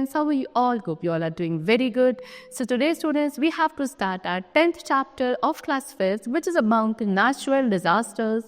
students, how are you all? Hope you all are doing very good. So today students, we have to start our 10th chapter of class 5th, which is about natural disasters,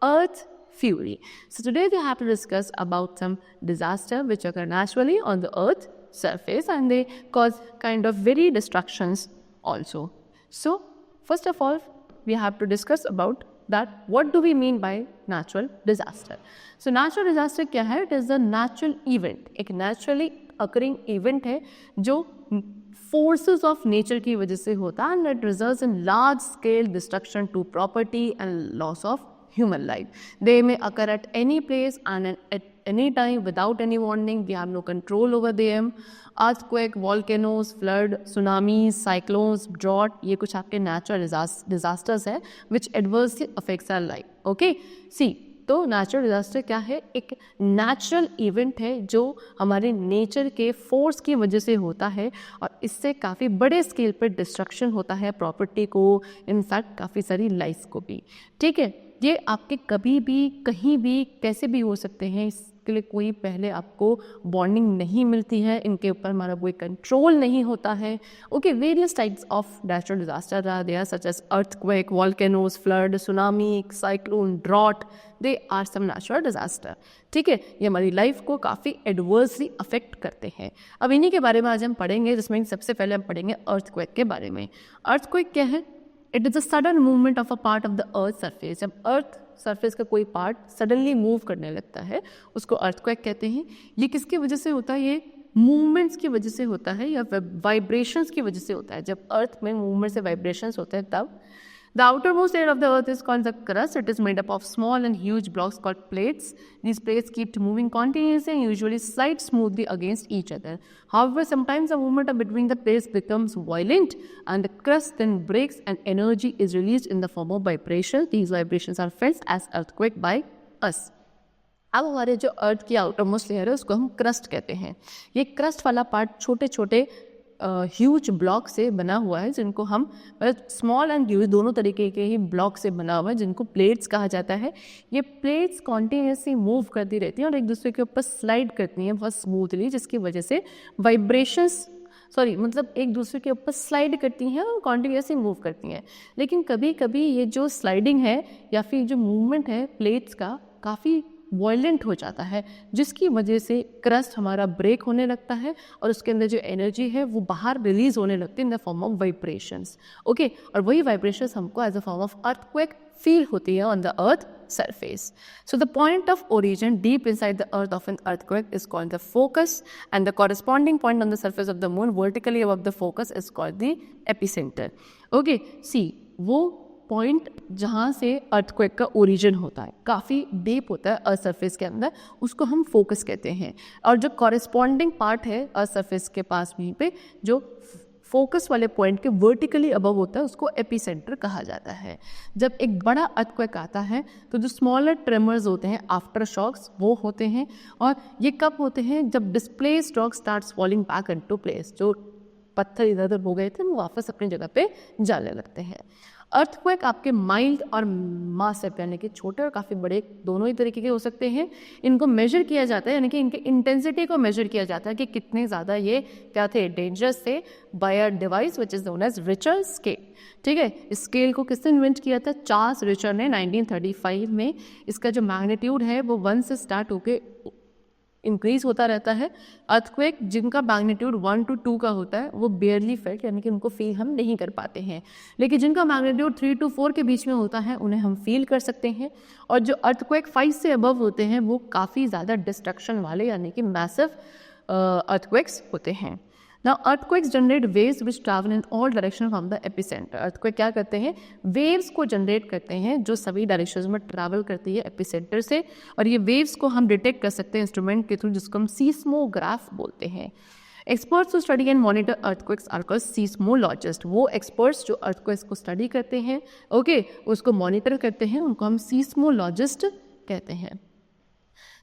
earth fury. So today we have to discuss about some disaster which occur naturally on the earth surface and they cause kind of very destructions also. So first of all, we have to discuss about that what do we mean by natural disaster. So natural disaster क्या है? It is a natural event, एक naturally occurring event है जो forces of nature की वजह से होता है and it results in large scale destruction to property and loss of human life. They may occur at any place and at any time without any warning. We have no control over them. Earthquake, volcanoes, flood, tsunamis, cyclones, drought, ये कुछ आपके natural disasters है which adversely affects our life. Okay? See, तो natural disaster क्या है? एक natural event है जो हमारे नेचर के फोर्स की वजह से होता है और इससे काफ़ी बड़े स्केल पर डिस्ट्रक्शन होता है प्रॉपर्टी को, इनफैक्ट काफ़ी सारी लाइफ को भी. ठीक है, ये आपके कभी भी कहीं भी कैसे भी हो सकते हैं, इसके लिए कोई पहले आपको वार्निंग नहीं मिलती है, इनके ऊपर हमारा कोई कंट्रोल नहीं होता है. Okay, various types of natural disaster are there such as earthquake, volcanoes, flood, tsunami, cyclone, drought, they are some natural disaster. ठीक है, ये हमारी लाइफ को काफ़ी एडवर्सली अफेक्ट करते हैं. अब इन्हीं के बारे में आज हम पढ़ेंगे, जिसमें सबसे पहले हम पढ़ेंगे अर्थक्वेक के बारे में. अर्थक्वेक क्या है? It is a sudden movement of a part of the earth surface. जब अर्थ सरफेस का कोई पार्ट सडनली मूव करने लगता है उसको अर्थक्वेक कहते हैं. ये किसकी वजह से होता है? ये मूवमेंट्स की वजह से होता है या वाइब्रेशंस की वजह से होता है. जब अर्थ में मूवमेंट से वाइब्रेशंस होते हैं तब. The outermost layer of the earth is called the crust. It is made up of small and huge blocks called plates. These plates keep moving continuously and usually slide smoothly against each other. However, sometimes the movement between the plates becomes violent and the crust then breaks and energy is released in the form of vibrations. These vibrations are felt as earthquake by us. अब हमारे जो अर्थ की outermost layer है उसको हम crust कहते हैं. ये क्रस्ट वाला पार्ट छोटे छोटे ह्यूज ब्लॉक से बना हुआ है जिनको हम मतलब स्मॉल एंड ह्यूज दोनों तरीके के ही ब्लॉक से बना हुआ है जिनको प्लेट्स कहा जाता है. ये प्लेट्स कॉन्टीन्यूसली मूव करती रहती हैं और एक दूसरे के ऊपर स्लाइड करती हैं बहुत स्मूथली, जिसकी वजह से वाइब्रेशंस मतलब एक दूसरे के ऊपर स्लाइड करती हैं और कॉन्टीन्यूसली मूव करती हैं. लेकिन कभी कभी ये जो स्लाइडिंग है या फिर जो मूवमेंट है प्लेट्स का काफ़ी वॉयलेंट हो जाता है, जिसकी वजह से क्रस्ट हमारा ब्रेक होने लगता है और उसके अंदर जो एनर्जी है वो बाहर रिलीज होने लगती है in the form of vibrations. Okay, और वही वाइब्रेशंस हमको as a form of earthquake feel होती है on the earth surface. So the point of origin deep inside the earth of an earthquake is called the focus and the corresponding point on the surface of the moon vertically above the focus is called the epicenter. Okay, see, वो point जहाँ से earthquake का origin होता है काफ़ी deep होता है earth surface के अंदर, उसको हम फोकस कहते हैं. और जो कॉरेस्पॉन्डिंग पार्ट है अर्थ सरफेस के पास वहीं पे जो फोकस वाले पॉइंट के वर्टिकली अबव होता है उसको एपीसेंटर कहा जाता है. जब एक बड़ा अर्थक्वेक आता है तो जो स्मॉलर ट्रेमर्स होते हैं, आफ्टर शॉक्स, वो होते हैं. और ये कब होते हैं? जब displaced rock starts falling back into place. जो पत्थर इधर उधर हो गए थे वो वापस अपनी जगह पे जाने लगते हैं. अर्थक्वेक आपके माइल्ड और मासिव यानी कि छोटे और काफ़ी बड़े दोनों ही तरीके के हो सकते हैं. इनको मेजर किया जाता है यानी कि इनके इंटेंसिटी को मेजर किया जाता है कि कितने ज़्यादा ये क्या थे, डेंजरस थे, by a device which is known as Richter scale. ठीक है, इस स्केल को किसने इन्वेंट किया था? चार्ल्स रिचर ने 1935 में. इसका जो मैग्नीट्यूड है वो 1 से स्टार्ट होके इंक्रीज होता रहता है. अर्थक्वेक जिनका मैग्नीट्यूड 1 to 2 का होता है वो बेयरली फेल्ट यानी कि उनको फील हम नहीं कर पाते हैं. लेकिन जिनका मैग्नीट्यूड 3 to 4 के बीच में होता है उन्हें हम फील कर सकते हैं. और जो अर्थक्वेक 5 से अबव होते हैं वो काफ़ी ज़्यादा डिस्ट्रक्शन वाले यानी कि मैसिव अर्थक्वेक्स होते हैं. Now earthquakes generate waves which travel in all directions from the epicenter. earthquake क्या करते हैं? वेव्स को जनरेट करते हैं जो सभी डायरेक्शंस में ट्रैवल करती है एपिसेंटर से. और ये वेव्स को हम डिटेक्ट कर सकते हैं इंस्ट्रूमेंट के थ्रू जिसको हम सीस्मोग्राफ बोलते हैं. एक्सपर्ट्स जो study and monitor earthquakes are called seismologist. वो एक्सपर्ट्स जो अर्थक्वेक्स को स्टडी करते हैं, ओके, उसको मॉनिटर करते हैं, उनको हम सीस्मोलॉजिस्ट कहते हैं.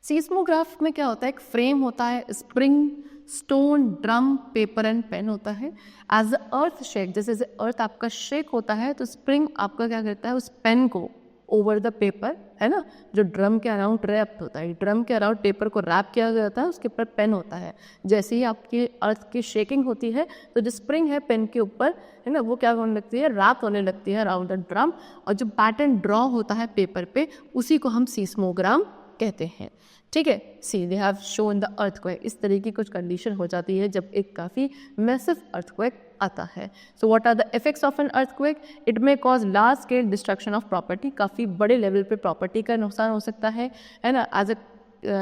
सीस्मोग्राफ में क्या होता है? एक फ्रेम होता है, spring, stone, drum, paper and pen होता है. एज द अर्थ शेक, जैसे अर्थ आपका शेक होता है तो स्प्रिंग आपका क्या करता है? उस पेन को ओवर द पेपर, है ना, जो ड्रम के अराउंड रैप होता है, ड्रम के अराउंड पेपर को रैप किया जाता है, उसके ऊपर पेन होता है। जैसे ही आपकी अर्थ की शेकिंग होती है तो जो स्प्रिंग है पेन के ऊपर, है ना, वो क्या होने लगती है, रैप होने लगती है अराउंड द ड्रम, और जो पैटर्न ड्रॉ होता है पेपर पे उसी को हम सीस्मोग्राम कहते हैं। ठीक है, see they have shown the earthquake. इस तरह की कुछ कंडीशन हो जाती है जब एक काफ़ी मैसिव अर्थक्वेक आता है। So what are the effects of an earthquake? It may cause large scale destruction of property. काफ़ी बड़े लेवल पे प्रॉपर्टी का नुकसान हो सकता है ना। As a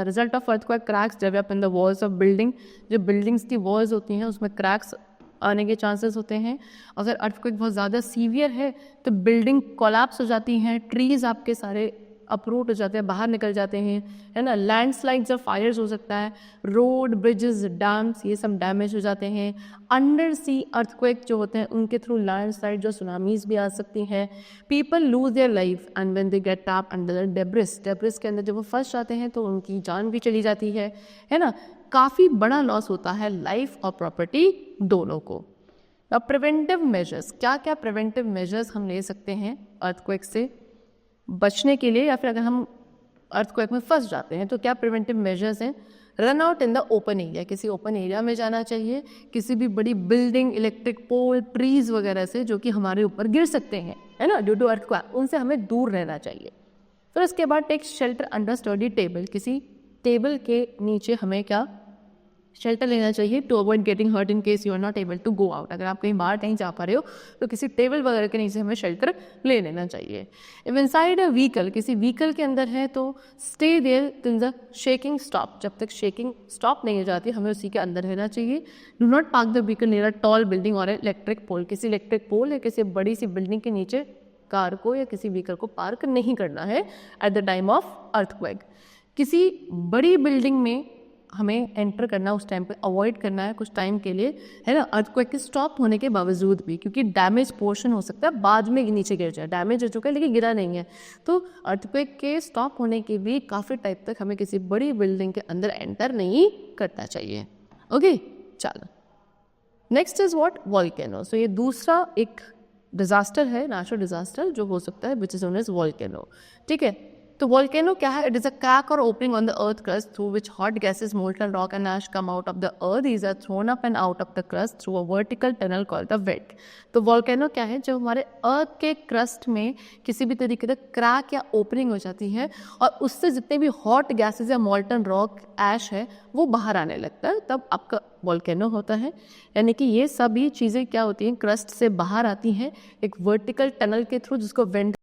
result of earthquake cracks develop in the walls of building. जो बिल्डिंग्स की वॉल्स होती हैं उसमें क्रैक्स आने के चांसेस होते हैं। अगर अर्थक्वेक बहुत ज़्यादा सीवियर है तो बिल्डिंग कोलैप्स हो जाती हैं, ट्रीज़ आपके सारे अपरूट हो जाते हैं, बाहर निकल जाते हैं, है ना। लैंडस्लाइड्स और फायर्स हो सकता है, रोड, ब्रिजेस, डैम्स, ये सब डैमेज हो जाते हैं। अंडर सी अर्थक्वेक जो होते हैं उनके थ्रू लैंडस्लाइड जो सुनामीज भी आ सकती हैं। People lose their life and when they get trap under the debris के अंदर जब वो फंस जाते हैं तो उनकी जान भी चली जाती है ना। काफ़ी बड़ा लॉस होता है लाइफ और प्रॉपर्टी दोनों को। अब प्रिवेंटिव मेजर्स, क्या क्या प्रिवेंटिव मेजर्स हम ले सकते हैं अर्थक्वेक से बचने के लिए, या फिर अगर हम अर्थक्वेक में फंस जाते हैं तो क्या प्रिवेंटिव मेजर्स हैं? Run out in the open area, किसी ओपन एरिया में जाना चाहिए, किसी भी बड़ी बिल्डिंग, इलेक्ट्रिक पोल, ट्रीज वगैरह से जो कि हमारे ऊपर गिर सकते हैं, है ना, ड्यू टू अर्थक्वेक, उनसे हमें दूर रहना चाहिए। फिर उसके बाद take shelter under study table, किसी टेबल के नीचे हमें क्या शेल्टर लेना चाहिए to avoid getting hurt in case you are not able to go out. अगर आप कहीं बाहर नहीं जा पा रहे हो तो किसी टेबल वगैरह के नीचे हमें शेल्टर ले लेना चाहिए। इफ इनसाइड अ व्हीकल, किसी व्हीकल के अंदर है तो stay there till the shaking stop, जब तक शेकिंग स्टॉप नहीं हो जाती हमें उसी के अंदर रहना चाहिए। Do not park the vehicle near a tall building और इलेक्ट्रिक पोल, किसी इलेक्ट्रिक पोल या किसी बड़ी सी बिल्डिंग के नीचे कार को या किसी व्हीकल को पार्क नहीं करना है at the time of earthquake. किसी बड़ी बिल्डिंग में हमें एंटर करना उस टाइम पे अवॉइड करना है कुछ टाइम के लिए, है ना, अर्थक्वेक के स्टॉप होने के बावजूद भी, क्योंकि डैमेज पोर्शन हो सकता है बाद में नीचे गिर जाए, डैमेज हो चुका है लेकिन गिरा नहीं है। तो अर्थक्वेक के स्टॉप होने के भी काफ़ी टाइम तक हमें किसी बड़ी बिल्डिंग के अंदर एंटर नहीं करना चाहिए। ओके, चलो नेक्स्ट इज व्हाट, वॉल्केनो। सो ये दूसरा एक डिजास्टर है, नेचुरल डिजास्टर जो हो सकता है, which is known as volcano. ठीक है, तो वॉल्केनो क्या है? It is a crack or opening on the earth crust through which hot gases, molten rock and ash come out of the earth. These are thrown up and out of the crust through a vertical tunnel called the vent. तो volcano क्या है? जब हमारे अर्थ के crust में किसी भी तरीके से क्रैक या ओपनिंग हो जाती है और उससे जितने भी हॉट गैसेज या मोल्टन रॉक, ऐश है, वो बाहर आने लगता है, तब आपका वॉल्केनो होता है। यानी कि ये सभी चीज़ें क्या होती हैं, क्रस्ट से बाहर आती हैं एक वर्टिकल टनल के थ्रू जिसको वेंट